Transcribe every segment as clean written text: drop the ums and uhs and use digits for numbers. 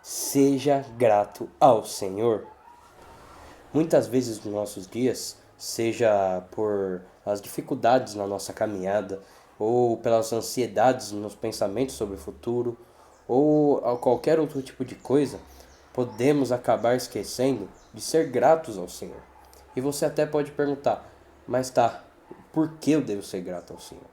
Seja grato ao Senhor. Muitas vezes nos nossos dias, seja por as dificuldades na nossa caminhada, ou pelas ansiedades nos pensamentos sobre o futuro, ou a qualquer outro tipo de coisa, podemos acabar esquecendo de ser gratos ao Senhor. E você até pode perguntar, mas tá, por que eu devo ser grato ao Senhor?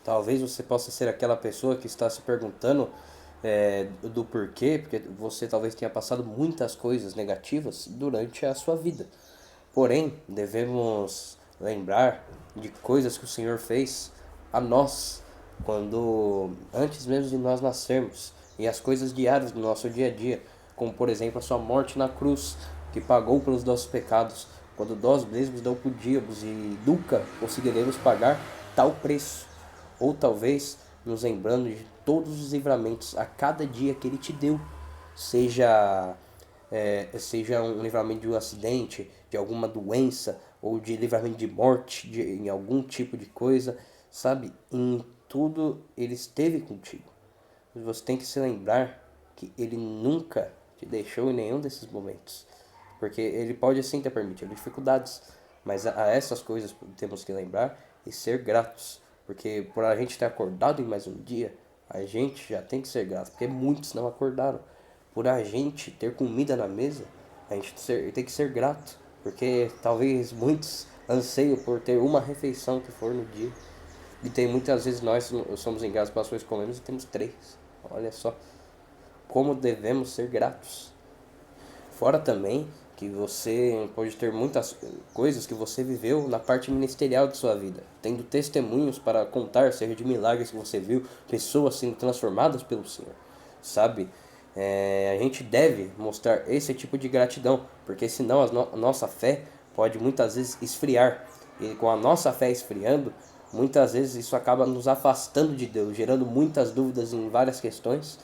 Talvez você possa ser aquela pessoa que está se perguntando do porquê, porque você talvez tenha passado muitas coisas negativas durante a sua vida. Porém, devemos lembrar de coisas que o Senhor fez a nós, quando antes mesmo de nós nascermos, e as coisas diárias do nosso dia a dia, como por exemplo a sua morte na cruz, que pagou pelos nossos pecados, quando nós mesmos não podíamos e nunca conseguiremos pagar tal preço. Ou talvez nos lembrando de todos os livramentos a cada dia que Ele te deu, seja seja um livramento de um acidente, de alguma doença, ou de livramento de morte, em algum tipo de coisa, sabe? Em tudo Ele esteve contigo. Você tem que se lembrar que Ele nunca te deixou em nenhum desses momentos. Porque Ele pode sim ter permitido dificuldades, mas a essas coisas temos que lembrar e ser gratos. Porque por a gente ter acordado em mais um dia, a gente já tem que ser grato, porque muitos não acordaram. Por a gente ter comida na mesa, a gente tem que ser grato, porque talvez muitos anseiam por ter uma refeição que for no dia. E tem muitas vezes nós somos engajados para as coisas que comemos e temos três. Olha só como devemos ser gratos. Fora também que você pode ter muitas coisas que você viveu na parte ministerial de sua vida, tendo testemunhos para contar, seja de milagres que você viu, pessoas sendo transformadas pelo Senhor, sabe? A gente deve mostrar esse tipo de gratidão, porque senão a nossa fé pode muitas vezes esfriar, e com a nossa fé esfriando, muitas vezes isso acaba nos afastando de Deus, gerando muitas dúvidas em várias questões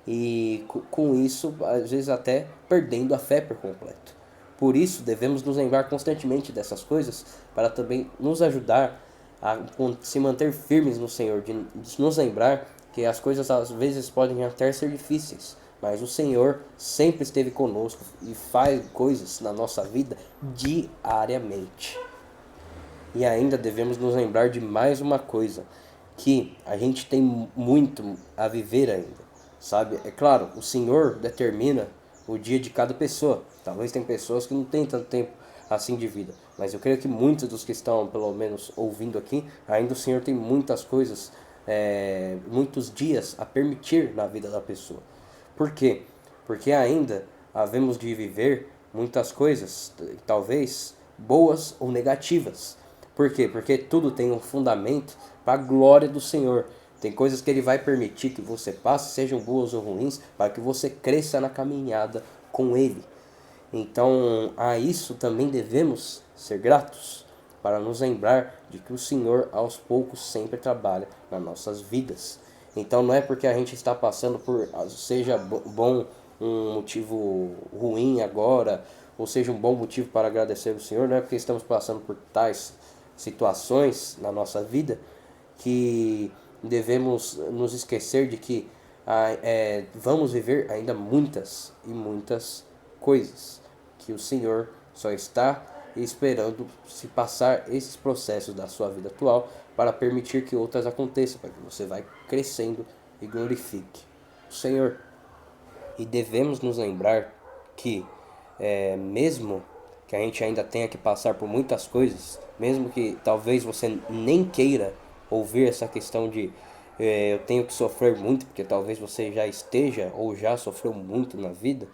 e com isso, às vezes até perdendo a fé por completo. Por isso, devemos nos lembrar constantemente dessas coisas para também nos ajudar a se manter firmes no Senhor, de nos lembrar que as coisas às vezes podem até ser difíceis, mas o Senhor sempre esteve conosco e faz coisas na nossa vida diariamente. E ainda devemos nos lembrar de mais uma coisa, que a gente tem muito a viver ainda, sabe? É claro, o Senhor determina o dia de cada pessoa. Talvez tem pessoas que não têm tanto tempo assim de vida, mas eu creio que muitos dos que estão, pelo menos, ouvindo aqui, ainda o Senhor tem muitas coisas, muitos dias a permitir na vida da pessoa. Por quê? Porque ainda havemos de viver muitas coisas, talvez boas ou negativas. Por quê? Porque tudo tem um fundamento para a glória do Senhor. Tem coisas que Ele vai permitir que você passe, sejam boas ou ruins, para que você cresça na caminhada com Ele. Então, a isso também devemos ser gratos, para nos lembrar de que o Senhor aos poucos sempre trabalha nas nossas vidas. Então, não é porque a gente está passando por, seja bom um motivo ruim agora, ou seja um bom motivo para agradecer ao Senhor, não é porque estamos passando por tais situações na nossa vida que devemos nos esquecer de que vamos viver ainda muitas e muitas coisas, que o Senhor só está esperando se passar esses processos da sua vida atual para permitir que outras aconteçam, para que você vai crescendo e glorifique o Senhor. E devemos nos lembrar que, mesmo que a gente ainda tenha que passar por muitas coisas, mesmo que talvez você nem queira ouvir essa questão de eu tenho que sofrer muito, porque talvez você já esteja ou já sofreu muito na vida,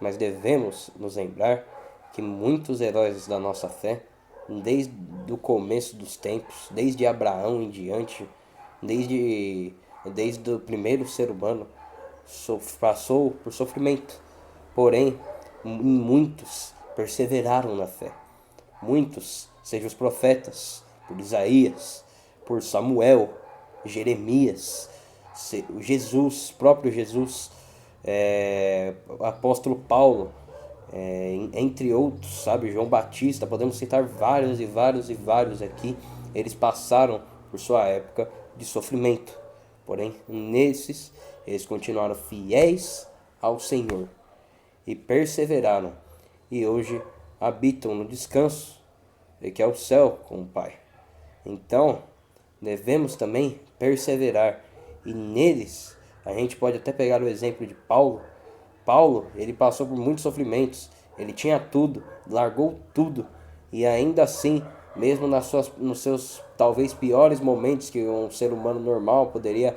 mas devemos nos lembrar que muitos heróis da nossa fé, desde o começo dos tempos, desde Abraão em diante, desde, desde o primeiro ser humano, passou por sofrimento. Porém, muitos perseveraram na fé. Muitos, sejam os profetas, por Isaías, por Samuel, Jeremias, Jesus, próprio Jesus, apóstolo Paulo, entre outros, sabe, João Batista, podemos citar vários e vários e vários aqui. Eles passaram por sua época de sofrimento, porém nesses eles continuaram fiéis ao Senhor e perseveraram, e hoje habitam no descanso, que é o céu com o Pai. Então, devemos também perseverar, e neles a gente pode até pegar o exemplo de Paulo. Paulo, ele passou por muitos sofrimentos, ele tinha tudo, largou tudo, e ainda assim, mesmo nos seus talvez piores momentos que um ser humano normal poderia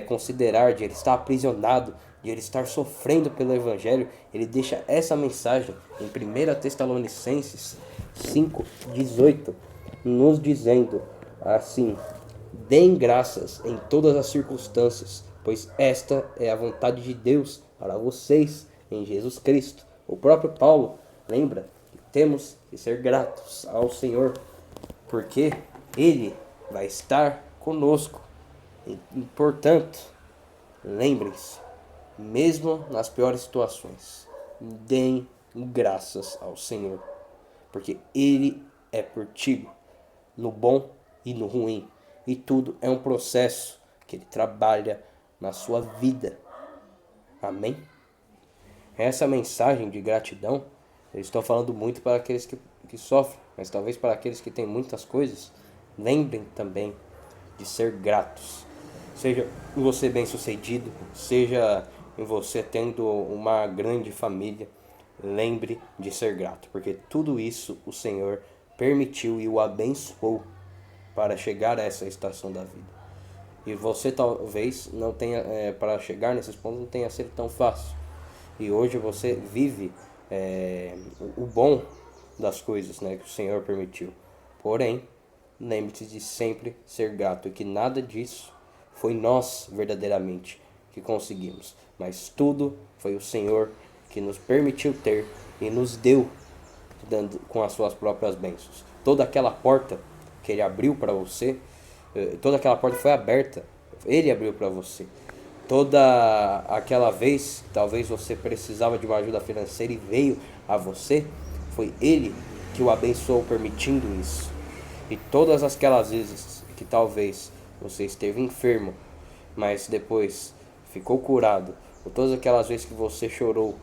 considerar, de ele estar aprisionado, de ele estar sofrendo pelo Evangelho, ele deixa essa mensagem em 1 Tessalonicenses 5:18, nos dizendo assim: deem graças em todas as circunstâncias, pois esta é a vontade de Deus para vocês em Jesus Cristo. O próprio Paulo lembra que temos que ser gratos ao Senhor, porque Ele vai estar conosco. E, portanto, lembrem-se, mesmo nas piores situações, deem graças ao Senhor, porque Ele é por ti, no bom e no ruim. E tudo é um processo que Ele trabalha na sua vida. Amém? Essa mensagem de gratidão, eu estou falando muito para aqueles que sofrem, mas talvez para aqueles que têm muitas coisas, lembrem também de ser gratos. Seja em você bem-sucedido, seja em você tendo uma grande família, lembre de ser grato, porque tudo isso o Senhor permitiu e o abençoou para chegar a essa estação da vida. E você talvez não tenha, para chegar nesses pontos, não tenha sido tão fácil. E hoje você vive o bom das coisas, né, que o Senhor permitiu. Porém, lembre-se de sempre ser grato, e que nada disso foi nós verdadeiramente que conseguimos, mas tudo foi o Senhor que nos permitiu ter e nos deu, dando com as suas próprias bênçãos. Toda aquela porta que Ele abriu para você, toda aquela porta foi aberta, Ele abriu para você. Toda aquela vez que talvez você precisava de uma ajuda financeira e veio a você, foi Ele que o abençoou permitindo isso. E todas aquelas vezes que talvez você esteve enfermo, mas depois ficou curado, ou todas aquelas vezes que você chorou,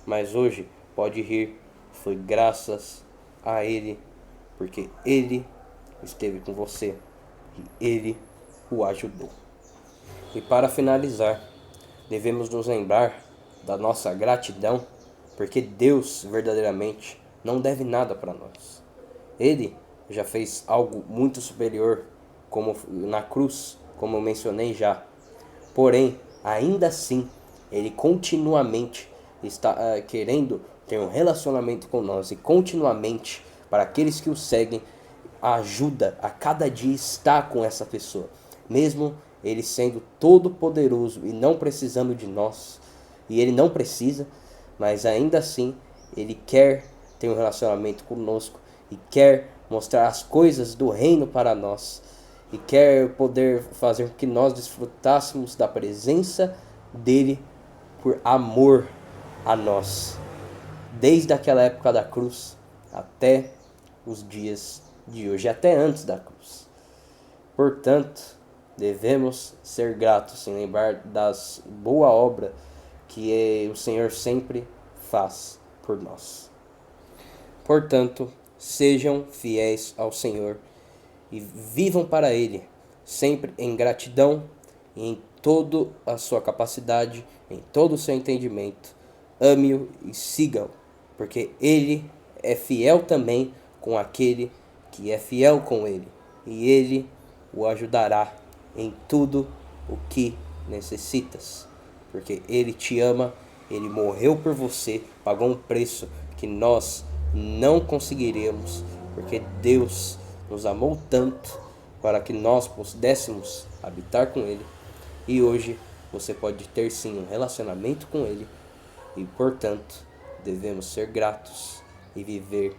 mas hoje pode rir, foi graças a Ele, porque Ele esteve com você e Ele o ajudou. E para finalizar, devemos nos lembrar da nossa gratidão, porque Deus verdadeiramente não deve nada para nós. Ele já fez algo muito superior, como na cruz, como eu mencionei já. Porém, ainda assim, Ele continuamente está querendo ter um relacionamento com nós, e continuamente, para aqueles que o seguem, ajuda a cada dia estar com essa pessoa, mesmo Ele sendo todo poderoso e não precisando de nós, e Ele não precisa, mas ainda assim Ele quer ter um relacionamento conosco e quer mostrar as coisas do reino para nós, e quer poder fazer com que nós desfrutássemos da presença dele por amor a nós, desde aquela época da cruz até os dias de hoje, até antes da cruz. Portanto, devemos ser gratos em lembrar das boa obra que o Senhor sempre faz por nós. Portanto, sejam fiéis ao Senhor e vivam para Ele, sempre em gratidão e em toda a sua capacidade, em todo o seu entendimento. Ame-o e siga-o, porque Ele é fiel também com aquele que é fiel com Ele, e Ele o ajudará em tudo o que necessitas, porque Ele te ama, Ele morreu por você, pagou um preço que nós não conseguiremos, porque Deus nos amou tanto para que nós pudéssemos habitar com Ele. E hoje você pode ter sim um relacionamento com Ele, e portanto devemos ser gratos e viver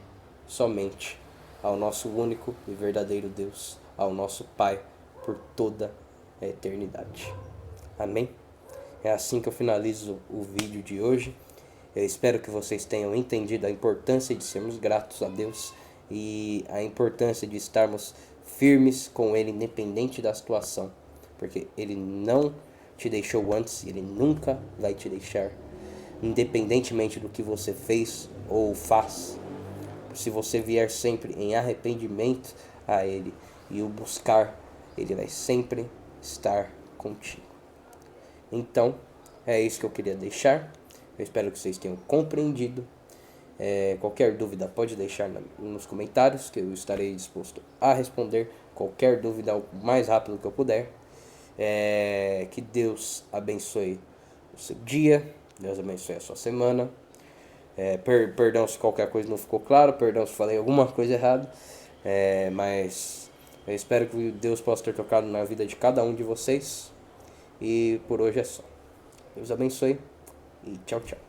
somente ao nosso único e verdadeiro Deus, ao nosso Pai, por toda a eternidade. Amém? É assim que eu finalizo o vídeo de hoje. Eu espero que vocês tenham entendido a importância de sermos gratos a Deus e a importância de estarmos firmes com Ele, independente da situação, porque Ele não te deixou antes e Ele nunca vai te deixar. independentemente do que você fez ou faz. Se você vier sempre em arrependimento a Ele e o buscar, Ele vai sempre estar contigo. Então, é isso que eu queria deixar. Eu espero que vocês tenham compreendido. Qualquer dúvida pode deixar nos comentários, que eu estarei disposto a responder qualquer dúvida o mais rápido que eu puder. Que Deus abençoe o seu dia, Deus abençoe a sua semana. Perdão se qualquer coisa não ficou claro, perdão se falei alguma coisa errada, mas eu espero que Deus possa ter tocado na vida de cada um de vocês. E por hoje é só. Deus abençoe e tchau, tchau.